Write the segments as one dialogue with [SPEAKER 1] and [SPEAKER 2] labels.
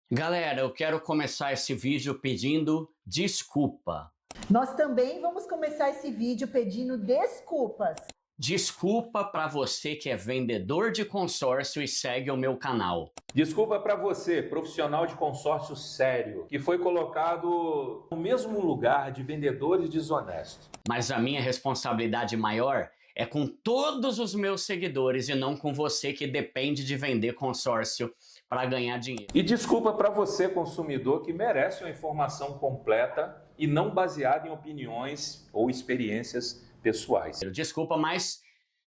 [SPEAKER 1] Galera, eu quero começar esse vídeo pedindo desculpa.
[SPEAKER 2] Nós também vamos começar esse vídeo pedindo desculpas.
[SPEAKER 1] Desculpa para você que é vendedor de consórcio e segue o meu canal.
[SPEAKER 3] Desculpa para você, profissional de consórcio sério, que foi colocado no mesmo lugar de vendedores desonestos.
[SPEAKER 1] Mas a minha responsabilidade maior é com todos os meus seguidores e não com você que depende de vender consórcio para ganhar dinheiro.
[SPEAKER 3] E desculpa para você, consumidor, que merece uma informação completa e não baseada em opiniões ou experiências pessoais.
[SPEAKER 1] Desculpa, mas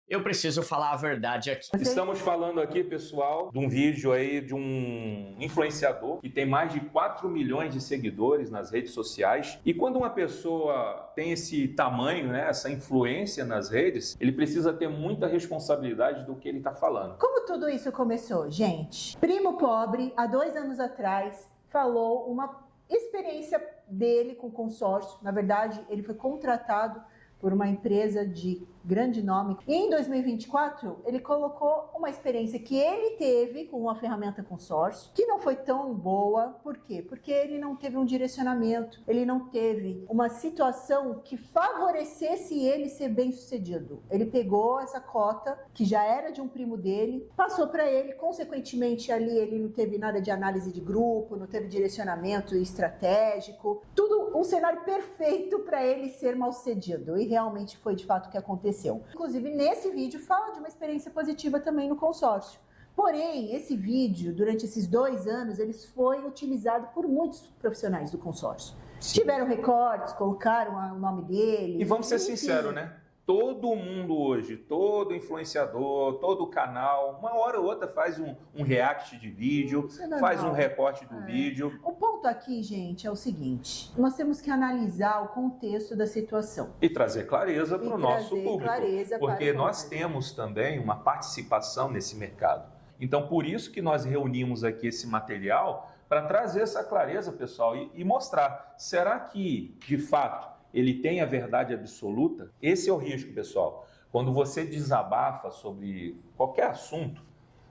[SPEAKER 1] eu preciso falar a verdade aqui.
[SPEAKER 3] Estamos falando aqui, pessoal, de um vídeo aí de um influenciador que tem mais de 4 milhões de seguidores nas redes sociais. E quando uma pessoa tem esse tamanho, né, essa influência nas redes, ele precisa ter muita responsabilidade do que ele está falando.
[SPEAKER 2] Como tudo isso começou, gente? Primo Pobre, há 2 anos atrás, falou uma experiência dele com consórcio. Na verdade, ele foi contratado por uma empresa de grande nome. E em 2024, ele colocou uma experiência que ele teve com uma ferramenta consórcio, que não foi tão boa. Por quê? Porque ele não teve um direcionamento, ele não teve uma situação que favorecesse ele ser bem-sucedido. Ele pegou essa cota, que já era de um primo dele, passou para ele, consequentemente ali ele não teve nada de análise de grupo, não teve direcionamento estratégico, tudo um cenário perfeito para ele ser mal-sucedido. E realmente foi de fato o que aconteceu. Inclusive, nesse vídeo fala de uma experiência positiva também no consórcio. Porém, esse vídeo, durante esses 2 anos, ele foi utilizado por muitos profissionais do consórcio. Sim. Tiveram recortes, colocaram o nome dele.
[SPEAKER 3] E vamos ser sinceros, né? Todo mundo hoje, todo influenciador, todo canal, uma hora ou outra faz um react de vídeo, faz um recorte do vídeo.
[SPEAKER 2] O ponto aqui, gente, é o seguinte: nós temos que analisar o contexto da situação.
[SPEAKER 3] E trazer clareza para o nosso público, porque nós temos também uma participação nesse mercado. Então, por isso que nós reunimos aqui esse material, para trazer essa clareza, pessoal, e mostrar, será que, de fato, ele tem a verdade absoluta? Esse é o risco, pessoal. Quando você desabafa sobre qualquer assunto,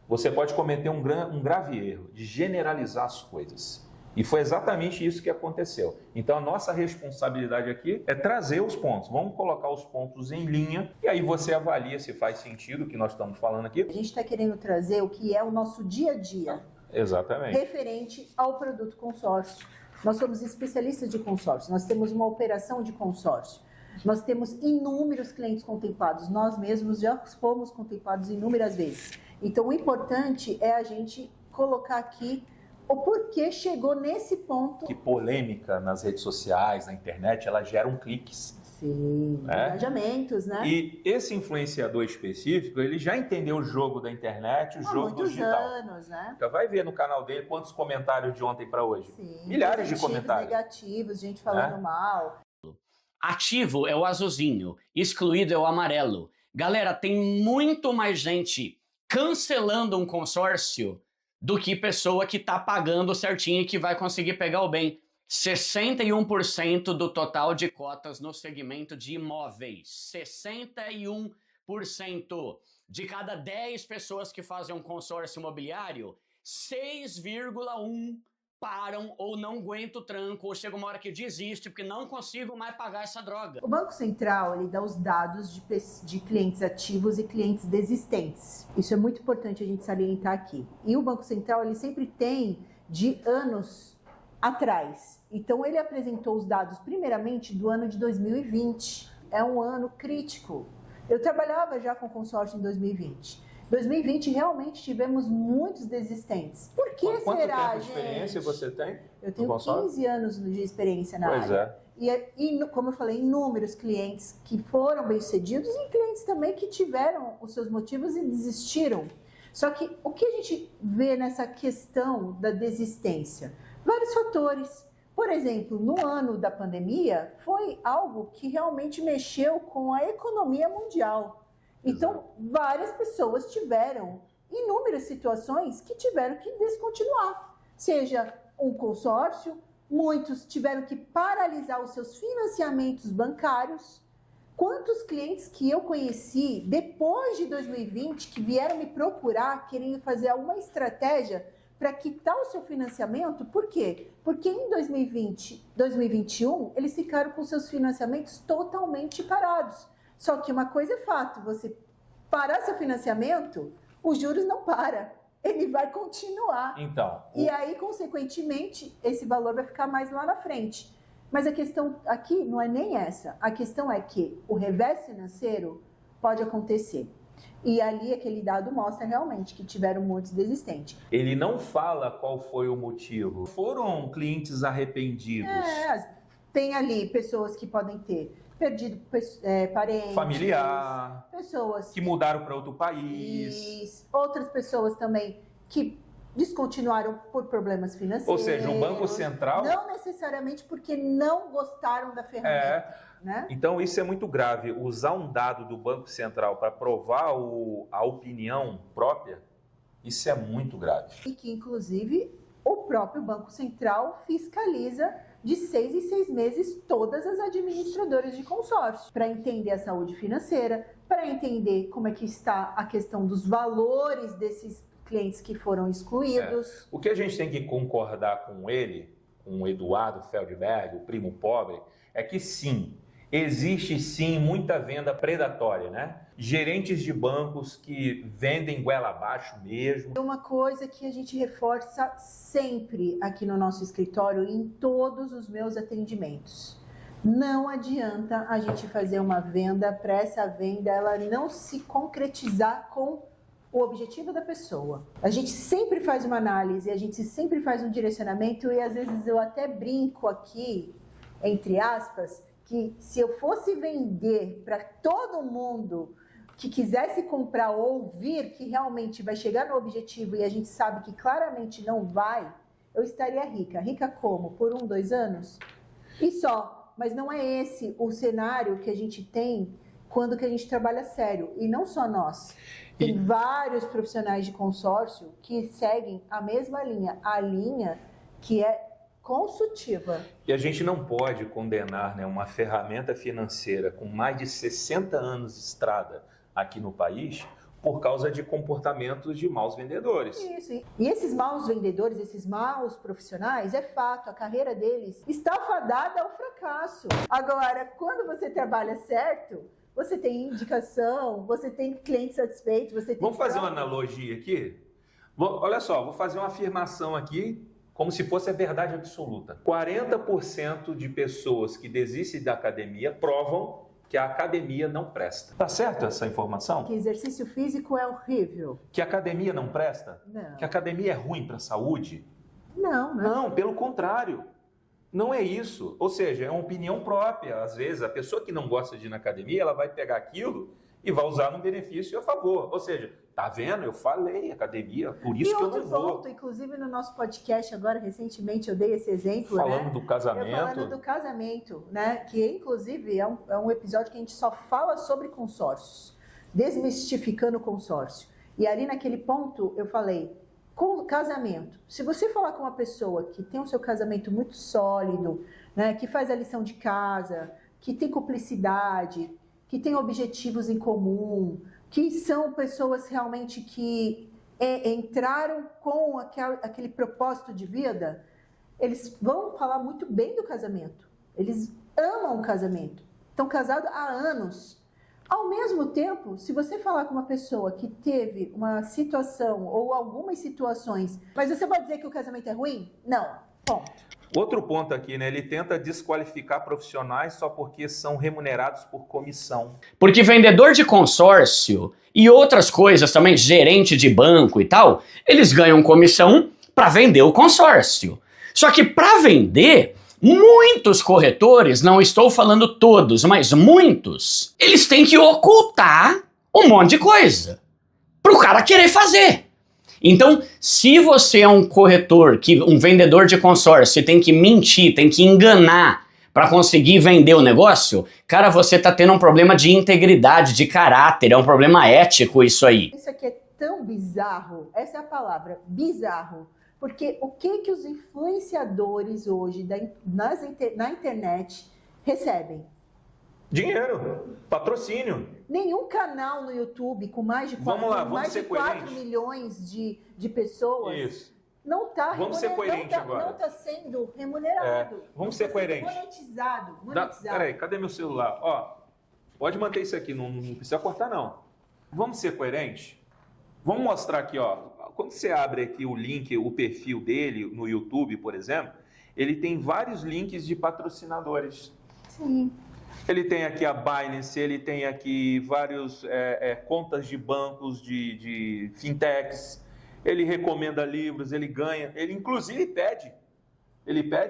[SPEAKER 3] você pode cometer um grave erro de generalizar as coisas. E foi exatamente isso que aconteceu. Então, a nossa responsabilidade aqui é trazer os pontos. Vamos colocar os pontos em linha e aí você avalia se faz sentido o que nós estamos falando aqui.
[SPEAKER 2] A gente está querendo trazer o que é o nosso dia a dia.
[SPEAKER 3] Exatamente.
[SPEAKER 2] Referente ao produto consórcio. Nós somos especialistas de consórcio, nós temos uma operação de consórcio, nós temos inúmeros clientes contemplados, nós mesmos já fomos contemplados inúmeras vezes. Então, o importante é a gente colocar aqui o porquê chegou nesse ponto.
[SPEAKER 3] Que polêmica nas redes sociais, na internet, elas geram cliques.
[SPEAKER 2] Sim, engajamentos, né?
[SPEAKER 3] E esse influenciador específico, ele já entendeu o jogo da internet, o jogo do digital.
[SPEAKER 2] Há muitos anos, né?
[SPEAKER 3] Então vai ver no canal dele quantos comentários de ontem para hoje.
[SPEAKER 2] Sim,
[SPEAKER 3] milhares de comentários.
[SPEAKER 2] Negativos, gente falando mal.
[SPEAKER 1] Ativo é o azulzinho, excluído é o amarelo. Galera, tem muito mais gente cancelando um consórcio do que pessoa que está pagando certinho e que vai conseguir pegar o bem. 61% do total de cotas no segmento de imóveis. 61%. De cada 10 pessoas que fazem um consórcio imobiliário, 6,1 param ou não aguentam o tranco, ou chega uma hora que desiste porque não consigo mais pagar essa droga.
[SPEAKER 2] O Banco Central, ele dá os dados de clientes ativos e clientes desistentes. Isso é muito importante a gente salientar aqui. E o Banco Central, ele sempre tem de anos atrás. Então, ele apresentou os dados, primeiramente, do ano de 2020. É um ano crítico. Eu trabalhava já com consórcio em 2020. 2020, realmente, tivemos muitos desistentes. Por que
[SPEAKER 3] Quanto
[SPEAKER 2] será,
[SPEAKER 3] tempo de experiência você tem?
[SPEAKER 2] Eu tenho 15 anos de experiência na área.
[SPEAKER 3] Pois é.
[SPEAKER 2] E, como eu falei, inúmeros clientes que foram bem-sucedidos e clientes também que tiveram os seus motivos e desistiram. Só que o que a gente vê nessa questão da desistência? Vários fatores. Por exemplo, no ano da pandemia, foi algo que realmente mexeu com a economia mundial. Então, várias pessoas tiveram inúmeras situações que tiveram que descontinuar. Seja um consórcio, muitos tiveram que paralisar os seus financiamentos bancários. Quantos clientes que eu conheci depois de 2020 que vieram me procurar querendo fazer alguma estratégia para quitar o seu financiamento. Por quê? Porque em 2020, 2021, eles ficaram com seus financiamentos totalmente parados. Só que uma coisa é fato, você parar seu financiamento, os juros não param. Ele vai continuar.
[SPEAKER 3] Então,
[SPEAKER 2] e aí, consequentemente, esse valor vai ficar mais lá na frente. Mas a questão aqui não é nem essa. A questão é que o revés financeiro pode acontecer. E ali aquele dado mostra realmente que tiveram muitos desistentes.
[SPEAKER 3] Ele não fala qual foi o motivo. Foram clientes arrependidos.
[SPEAKER 2] Tem ali pessoas que podem ter perdido parentes,
[SPEAKER 3] familiar,
[SPEAKER 2] pessoas
[SPEAKER 3] que mudaram para outro país.
[SPEAKER 2] Outras pessoas também que descontinuaram por problemas financeiros.
[SPEAKER 3] Ou seja, o Banco Central...
[SPEAKER 2] Não necessariamente porque não gostaram da ferramenta. Né?
[SPEAKER 3] Então, isso é muito grave. Usar um dado do Banco Central para provar a opinião própria, isso é muito grave.
[SPEAKER 2] E que, inclusive, o próprio Banco Central fiscaliza de 6 em 6 meses todas as administradoras de consórcio, para entender a saúde financeira, para entender como é que está a questão dos valores desses clientes que foram excluídos.
[SPEAKER 3] O que a gente tem que concordar com ele, com o Eduardo Feldberg, o primo pobre, é que sim, existe sim muita venda predatória, né? Gerentes de bancos que vendem goela abaixo mesmo.
[SPEAKER 2] Uma coisa que a gente reforça sempre aqui no nosso escritório, em todos os meus atendimentos. Não adianta a gente fazer uma venda para essa venda ela não se concretizar com o objetivo da pessoa. A gente sempre faz uma análise, a gente sempre faz um direcionamento e às vezes eu até brinco aqui, entre aspas, que se eu fosse vender para todo mundo que quisesse comprar ou ouvir que realmente vai chegar no objetivo e a gente sabe que claramente não vai, eu estaria rica. Rica como? Por 1, 2 anos? E só. Mas não é esse o cenário que a gente tem quando que a gente trabalha sério. E não só nós. Tem vários profissionais de consórcio que seguem a mesma linha. A linha que é consultiva.
[SPEAKER 3] E a gente não pode condenar, né, uma ferramenta financeira com mais de 60 anos de estrada aqui no país por causa de comportamentos de maus vendedores.
[SPEAKER 2] Isso. E esses maus vendedores, esses maus profissionais, é fato, a carreira deles está fadada ao fracasso. Agora, quando você trabalha certo, você tem indicação, você tem cliente satisfeito, você tem...
[SPEAKER 3] Vamos fazer uma analogia aqui? Olha só, vou fazer uma afirmação aqui como se fosse a verdade absoluta. 40% de pessoas que desistem da academia provam que a academia não presta. Tá certo essa informação?
[SPEAKER 2] Que exercício físico é horrível.
[SPEAKER 3] Que a academia não presta?
[SPEAKER 2] Não.
[SPEAKER 3] Que a academia é ruim para a saúde?
[SPEAKER 2] Não.
[SPEAKER 3] Não, pelo contrário. Não é isso. Ou seja, é uma opinião própria. Às vezes, a pessoa que não gosta de ir na academia, ela vai pegar aquilo e vai usar no benefício a favor. Ou seja, tá vendo? Eu falei, academia, por isso que eu não vou.
[SPEAKER 2] Ponto, inclusive no nosso podcast agora, recentemente, eu dei esse exemplo,
[SPEAKER 3] falando do casamento.
[SPEAKER 2] Falando do casamento, né? Que inclusive é um episódio que a gente só fala sobre consórcios, desmistificando o consórcio. E ali naquele ponto eu falei, com casamento, se você falar com uma pessoa que tem o seu casamento muito sólido, né? Que faz a lição de casa, que tem cumplicidade, que tem objetivos em comum, que são pessoas realmente que entraram com aquele propósito de vida, eles vão falar muito bem do casamento. Eles amam o casamento. Estão casados há anos. Ao mesmo tempo, se você falar com uma pessoa que teve uma situação ou algumas situações, mas você pode dizer que o casamento é ruim? Não. Ponto.
[SPEAKER 3] Outro ponto aqui, né? Ele tenta desqualificar profissionais só porque são remunerados por comissão.
[SPEAKER 1] Porque vendedor de consórcio e outras coisas também, gerente de banco e tal, eles ganham comissão para vender o consórcio. Só que para vender, muitos corretores, não estou falando todos, mas muitos, eles têm que ocultar um monte de coisa para o cara querer fazer. Então, se você é um corretor, um vendedor de consórcio, tem que mentir, tem que enganar para conseguir vender o negócio, cara, você está tendo um problema de integridade, de caráter, é um problema ético isso aí.
[SPEAKER 2] Isso aqui é tão bizarro, essa é a palavra, bizarro, porque o que os influenciadores hoje na internet recebem?
[SPEAKER 3] Dinheiro, patrocínio.
[SPEAKER 2] Nenhum canal no YouTube com mais de 4 milhões de pessoas não está
[SPEAKER 3] Vamos ser coerente agora.
[SPEAKER 2] Não está sendo remunerado.
[SPEAKER 3] Vamos ser coerentes.
[SPEAKER 2] Monetizado.
[SPEAKER 3] Peraí, cadê meu celular? Ó, pode manter isso aqui, não precisa cortar não. Vamos ser coerentes? Vamos mostrar aqui, ó. Quando você abre aqui o link, o perfil dele no YouTube, por exemplo, ele tem vários links de patrocinadores.
[SPEAKER 2] Sim.
[SPEAKER 3] Ele tem aqui a Binance, ele tem aqui vários contas de bancos, de fintechs, ele recomenda livros, ele ganha, ele inclusive pede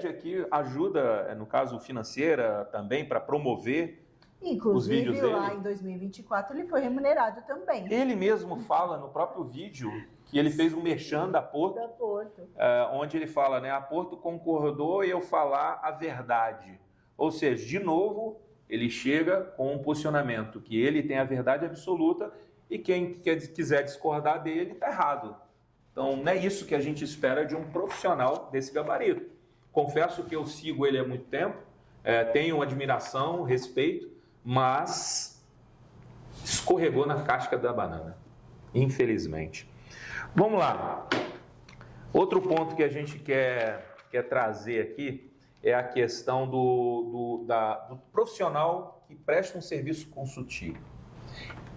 [SPEAKER 3] aqui ajuda, no caso financeira também, para promover os vídeos dele.
[SPEAKER 2] Inclusive lá em 2024 ele foi remunerado também.
[SPEAKER 3] Ele mesmo fala no próprio vídeo que ele fez um merchan da Porto, onde ele fala, né, a Porto concordou em eu falar a verdade. Ou seja, de novo, ele chega com um posicionamento que ele tem a verdade absoluta e quem quiser discordar dele está errado. Então, não é isso que a gente espera de um profissional desse gabarito. Confesso que eu sigo ele há muito tempo, tenho admiração, respeito, mas escorregou na casca da banana, infelizmente. Vamos lá. Outro ponto que a gente quer trazer aqui é a questão do profissional que presta um serviço consultivo.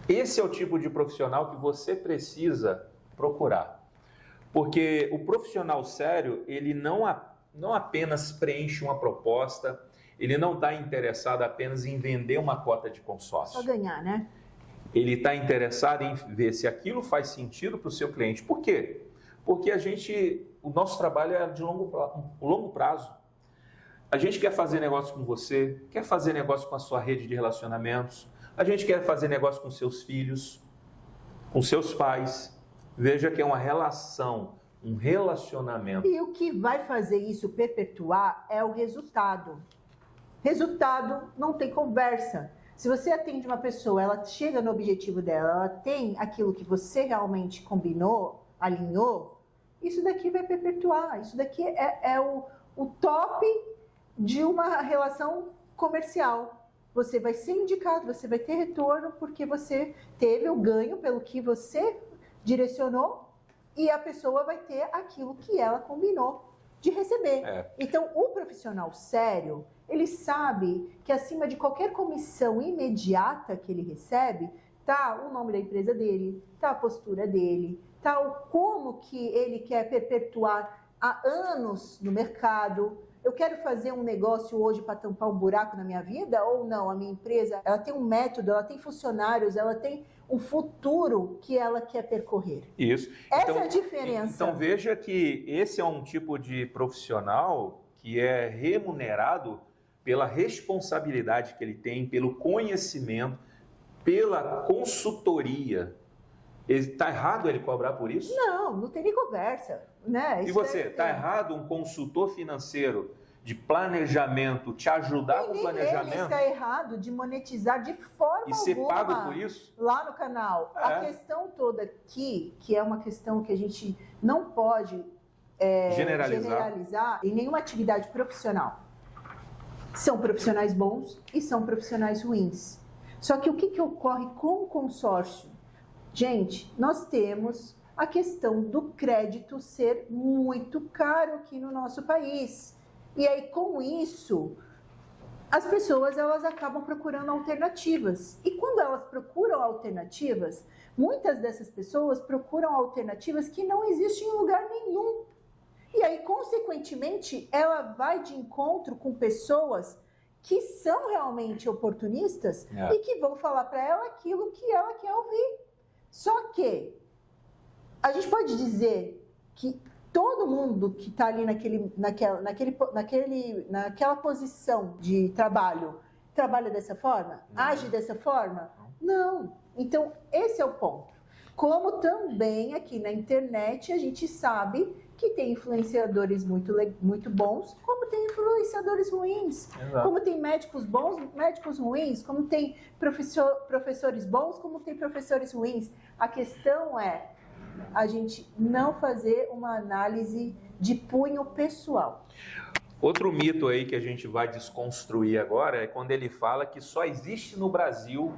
[SPEAKER 3] Esse é o tipo de profissional que você precisa procurar. Porque o profissional sério, ele não apenas preenche uma proposta, ele não está interessado apenas em vender uma cota de consórcio.
[SPEAKER 2] Só ganhar, né?
[SPEAKER 3] Ele está interessado em ver se aquilo faz sentido para o seu cliente. Por quê? Porque o nosso trabalho é de longo prazo. A gente quer fazer negócio com você, quer fazer negócio com a sua rede de relacionamentos, a gente quer fazer negócio com seus filhos, com seus pais. Veja que é uma relação, um relacionamento.
[SPEAKER 2] E o que vai fazer isso perpetuar é o resultado. Resultado não tem conversa. Se você atende uma pessoa, ela chega no objetivo dela, ela tem aquilo que você realmente combinou, alinhou, isso daqui vai perpetuar. Isso daqui é o top de uma relação comercial. Você vai ser indicado, você vai ter retorno porque você teve o ganho pelo que você direcionou e a pessoa vai ter aquilo que ela combinou de receber. Então, o profissional sério, ele sabe que acima de qualquer comissão imediata que ele recebe, tá o nome da empresa dele, tá a postura dele, tá o como que ele quer perpetuar há anos no mercado. Eu quero fazer um negócio hoje para tampar um buraco na minha vida ou não? A minha empresa, ela tem um método, ela tem funcionários, ela tem um futuro que ela quer percorrer.
[SPEAKER 3] Isso.
[SPEAKER 2] Essa é a diferença.
[SPEAKER 3] Então veja que esse é um tipo de profissional que é remunerado pela responsabilidade que ele tem, pelo conhecimento, pela consultoria. Está errado ele cobrar por isso?
[SPEAKER 2] Não tem nem conversa. Né?
[SPEAKER 3] E você, está errado um consultor financeiro de planejamento te ajudar com o planejamento?
[SPEAKER 2] Ele está errado de monetizar de forma
[SPEAKER 3] e ser
[SPEAKER 2] alguma
[SPEAKER 3] pago por isso?
[SPEAKER 2] Lá no canal. A questão toda aqui, que é uma questão que a gente não pode generalizar em nenhuma atividade profissional. São profissionais bons e são profissionais ruins. Só que o que ocorre com o consórcio? Gente, nós temos a questão do crédito ser muito caro aqui no nosso país. E aí, com isso, as pessoas elas acabam procurando alternativas. E quando elas procuram alternativas, muitas dessas pessoas procuram alternativas que não existem em lugar nenhum. E aí, consequentemente, ela vai de encontro com pessoas que são realmente oportunistas e que vão falar para ela aquilo que ela quer ouvir. Só que a gente pode dizer que todo mundo que está ali naquela posição de trabalho trabalha dessa forma? Age dessa forma? Não. Então, esse é o ponto. Como também aqui na internet a gente sabe que tem influenciadores muito bons, como tem influenciadores ruins. Exato. Como tem médicos bons, médicos ruins, como tem professores bons, como tem professores ruins. A questão é a gente não fazer uma análise de punho pessoal.
[SPEAKER 3] Outro mito aí que a gente vai desconstruir agora é quando ele fala que só existe no Brasil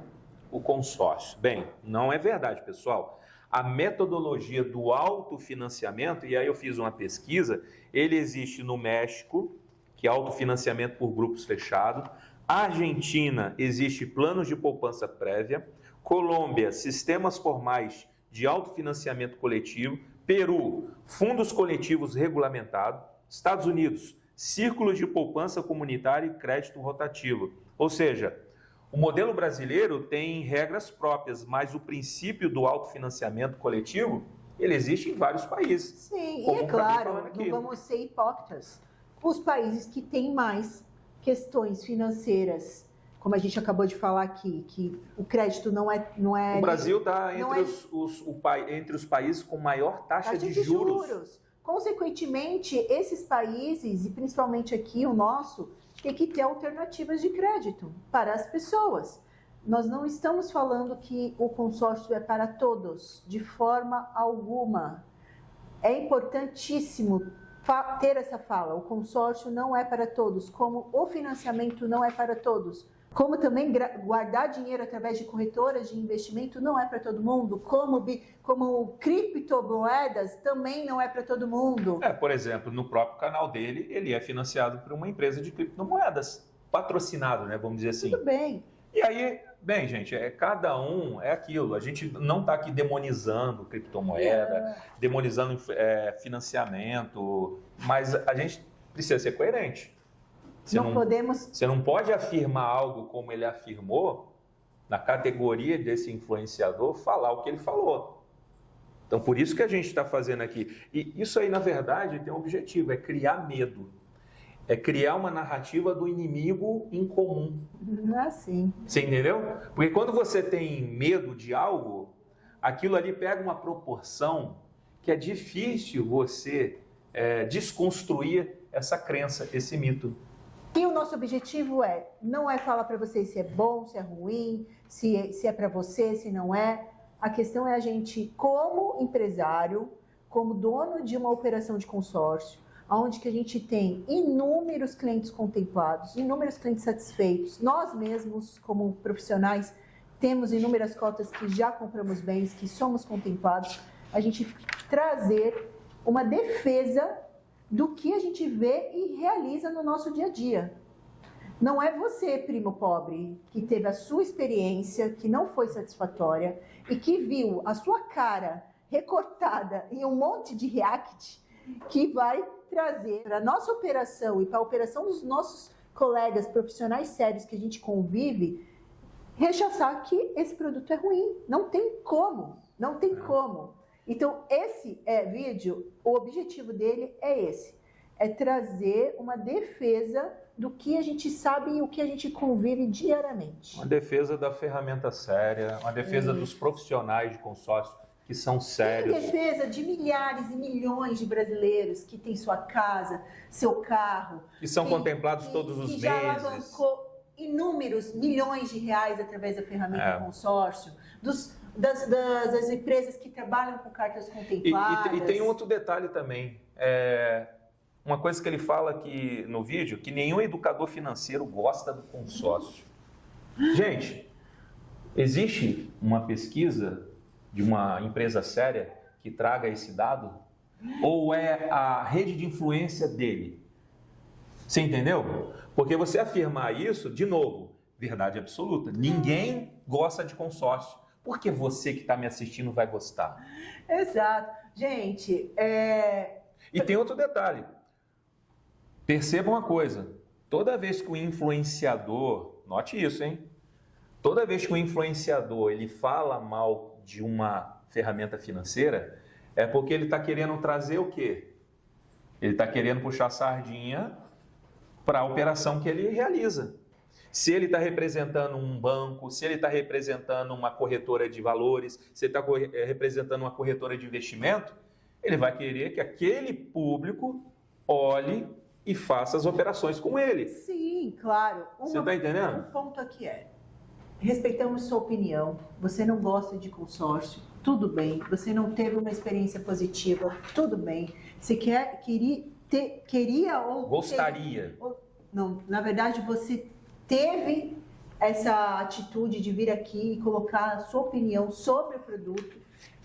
[SPEAKER 3] o consórcio. Bem, não é verdade, pessoal. a metodologia do autofinanciamento, e aí eu fiz uma pesquisa, ele existe no México, que é autofinanciamento por grupos fechados, Argentina existe planos de poupança prévia, Colômbia, sistemas formais de autofinanciamento coletivo, Peru, fundos coletivos regulamentados, Estados Unidos, círculos de poupança comunitária e crédito rotativo. Ou seja, o modelo brasileiro tem regras próprias, mas o princípio do autofinanciamento coletivo, ele existe em vários países.
[SPEAKER 2] Sim, e é claro, não vamos ser hipócritas. Os países que têm mais questões financeiras, como a gente acabou de falar aqui, que o crédito não é...
[SPEAKER 3] O Brasil está entre os países com maior taxa de juros.
[SPEAKER 2] Consequentemente, esses países, e principalmente aqui o nosso, tem que ter alternativas de crédito para as pessoas. Nós não estamos falando que o consórcio é para todos, de forma alguma. É importantíssimo ter essa fala. O consórcio não é para todos, como o financiamento não é para todos. Como também guardar dinheiro através de corretoras de investimento não é para todo mundo, como criptomoedas também não é para todo mundo.
[SPEAKER 3] Por exemplo, no próprio canal dele, ele é financiado por uma empresa de criptomoedas, patrocinado, né, vamos dizer assim.
[SPEAKER 2] Tudo bem.
[SPEAKER 3] E aí, bem, gente, cada um é aquilo. A gente não está aqui demonizando criptomoeda, demonizando financiamento, mas a gente precisa ser coerente. Você não pode afirmar algo como ele afirmou, na categoria desse influenciador, falar o que ele falou. Então, por isso que a gente está fazendo aqui. E isso aí, na verdade, tem um objetivo, é criar medo. É criar uma narrativa do inimigo em comum.
[SPEAKER 2] Assim.
[SPEAKER 3] Você entendeu? Porque quando você tem medo de algo, aquilo ali pega uma proporção que é difícil você desconstruir essa crença, esse mito.
[SPEAKER 2] E o nosso objetivo não é falar para vocês se é bom, se é ruim, se é para você, se não é. A questão é a gente, como empresário, como dono de uma operação de consórcio, onde que a gente tem inúmeros clientes contemplados, inúmeros clientes satisfeitos. Nós mesmos, como profissionais, temos inúmeras cotas que já compramos bens, que somos contemplados. A gente trazer uma defesa do que a gente vê e realiza no nosso dia a dia. Não é você, primo pobre, que teve a sua experiência, que não foi satisfatória e que viu a sua cara recortada em um monte de react, que vai trazer para a nossa operação e para a operação dos nossos colegas profissionais sérios que a gente convive, rechaçar que esse produto é ruim. Não tem como, não tem como. Então, esse vídeo, o objetivo dele é esse, é trazer uma defesa do que a gente sabe e o que a gente convive diariamente.
[SPEAKER 3] Uma defesa da ferramenta séria, uma defesa dos profissionais de consórcio que são sérios.
[SPEAKER 2] Em defesa de milhares e milhões de brasileiros que têm sua casa, seu carro.
[SPEAKER 3] Que são contemplados todos os meses. Que já
[SPEAKER 2] alavancou inúmeros milhões de reais através da ferramenta consórcio, das empresas que trabalham com cartas contempladas.
[SPEAKER 3] E tem outro detalhe também. Uma coisa que ele fala aqui no vídeo, que nenhum educador financeiro gosta do consórcio. Gente, existe uma pesquisa de uma empresa séria que traga esse dado? Ou é a rede de influência dele? Você entendeu? Porque você afirmar isso, de novo, verdade absoluta. Ninguém gosta de consórcio. Por que você que está me assistindo vai gostar?
[SPEAKER 2] Exato. Gente,
[SPEAKER 3] E tem outro detalhe. Perceba uma coisa. Toda vez que o influenciador... Note isso, hein? Toda vez que o influenciador ele fala mal de uma ferramenta financeira, é porque ele está querendo trazer o quê? Ele está querendo puxar a sardinha para a operação que ele realiza. Se ele está representando um banco, se ele está representando uma corretora de valores, se ele está representando uma corretora de investimento, ele vai querer que aquele público olhe e faça as operações com ele.
[SPEAKER 2] Sim, claro.
[SPEAKER 3] Você está entendendo?
[SPEAKER 2] Um ponto aqui respeitamos sua opinião, você não gosta de consórcio, tudo bem. Você não teve uma experiência positiva, tudo bem. Você queria ou...
[SPEAKER 3] Gostaria.
[SPEAKER 2] Não, na verdade, você teve essa atitude de vir aqui e colocar a sua opinião sobre o produto.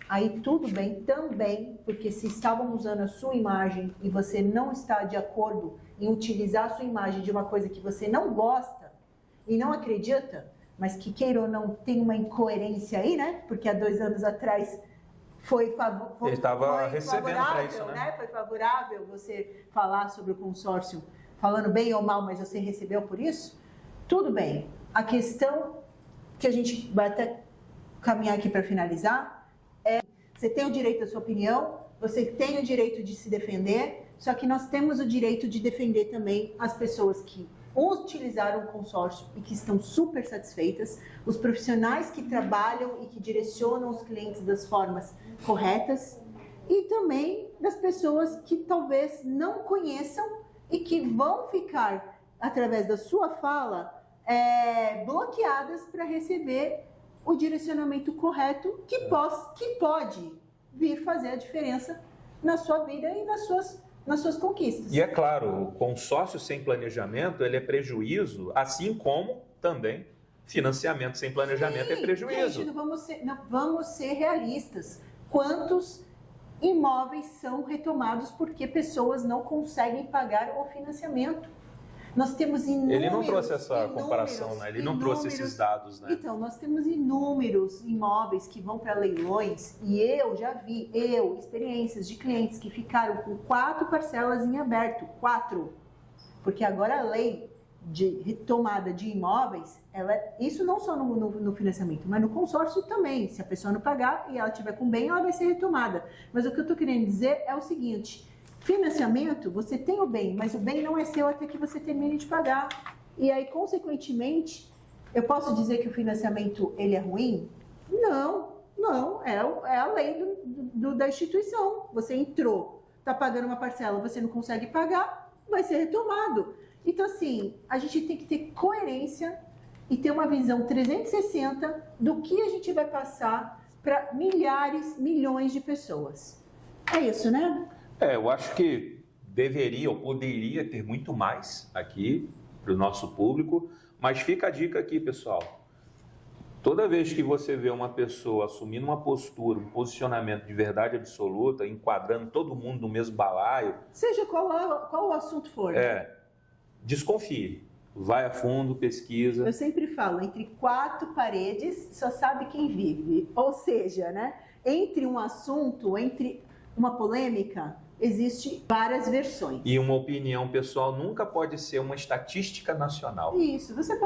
[SPEAKER 2] aí tudo bem também, porque se estavam usando a sua imagem e você não está de acordo em utilizar a sua imagem de uma coisa que você não gosta e não acredita, mas que queira ou não tem uma incoerência aí, né? Porque há 2 anos atrás
[SPEAKER 3] ele estava recebendo para isso,
[SPEAKER 2] né? Foi favorável você falar sobre o consórcio, falando bem ou mal, mas você recebeu por isso? Tudo bem. A questão que a gente vai até caminhar aqui para finalizar é: você tem o direito da sua opinião, você tem o direito de se defender, só que nós temos o direito de defender também as pessoas que utilizaram o consórcio e que estão super satisfeitas, os profissionais que trabalham e que direcionam os clientes das formas corretas, e também das pessoas que talvez não conheçam e que vão ficar, através da sua fala, bloqueadas para receber o direcionamento correto que pode vir fazer a diferença na sua vida e nas suas conquistas.
[SPEAKER 3] E é claro, o consórcio sem planejamento, ele é prejuízo, assim como também financiamento sem planejamento é prejuízo.
[SPEAKER 2] Gente, não vamos ser realistas. Quantos imóveis são retomados porque pessoas não conseguem pagar o financiamento? Nós temos inúmeros...
[SPEAKER 3] Ele não trouxe essa comparação, né? Ele não trouxe esses dados, né?
[SPEAKER 2] Então, nós temos inúmeros imóveis que vão para leilões e eu já vi, experiências de clientes que ficaram com 4 parcelas em aberto, 4. Porque agora a lei de retomada de imóveis, isso não só no financiamento, mas no consórcio também. Se a pessoa não pagar e ela tiver com bem, ela vai ser retomada. Mas o que eu estou querendo dizer é o seguinte: financiamento, você tem o bem, mas o bem não é seu até que você termine de pagar. E aí, consequentemente, eu posso dizer que o financiamento ele é ruim? Não, é a lei da instituição. Você entrou, está pagando uma parcela, você não consegue pagar, vai ser retomado. Então, assim, a gente tem que ter coerência e ter uma visão 360 do que a gente vai passar para milhões de pessoas. É isso, né?
[SPEAKER 3] Eu acho que deveria ou poderia ter muito mais aqui para o nosso público, mas fica a dica aqui, pessoal. Toda vez que você vê uma pessoa assumindo uma postura, um posicionamento de verdade absoluta, enquadrando todo mundo no mesmo balaio...
[SPEAKER 2] Seja qual o assunto for.
[SPEAKER 3] Desconfie. Vai a fundo, pesquisa.
[SPEAKER 2] Eu sempre falo, entre 4 paredes só sabe quem vive. Ou seja, né? Entre um assunto, entre uma polêmica, existe várias versões.
[SPEAKER 3] E uma opinião pessoal nunca pode ser uma estatística nacional.
[SPEAKER 2] Isso, você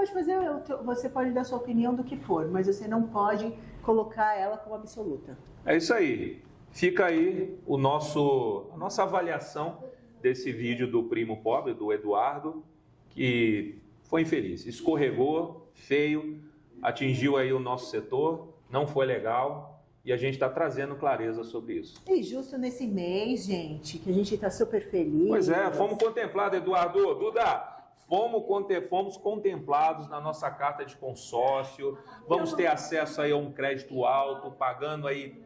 [SPEAKER 2] pode dar sua opinião do que for, mas você não pode colocar ela como absoluta.
[SPEAKER 3] É isso aí. Fica aí a nossa avaliação desse vídeo do primo pobre, do Eduardo, que foi infeliz, escorregou, feio, atingiu aí o nosso setor, não foi legal. E a gente está trazendo clareza sobre isso.
[SPEAKER 2] E justo nesse mês, gente, que a gente está super feliz.
[SPEAKER 3] Pois é, fomos contemplados, Eduardo. Duda, fomos contemplados na nossa carta de consórcio. Vamos ter acesso aí a um crédito alto, pagando aí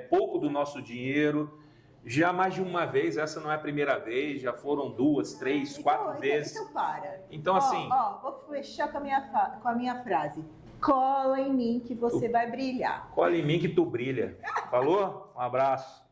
[SPEAKER 3] pouco do nosso dinheiro. Já mais de uma vez, essa não é a primeira vez, já foram 2, 3, 4 vezes.
[SPEAKER 2] Então para.
[SPEAKER 3] Então assim...
[SPEAKER 2] vou fechar com a minha frase. Cola em mim que você vai brilhar.
[SPEAKER 3] Cola em mim que tu brilha. Falou? Um abraço.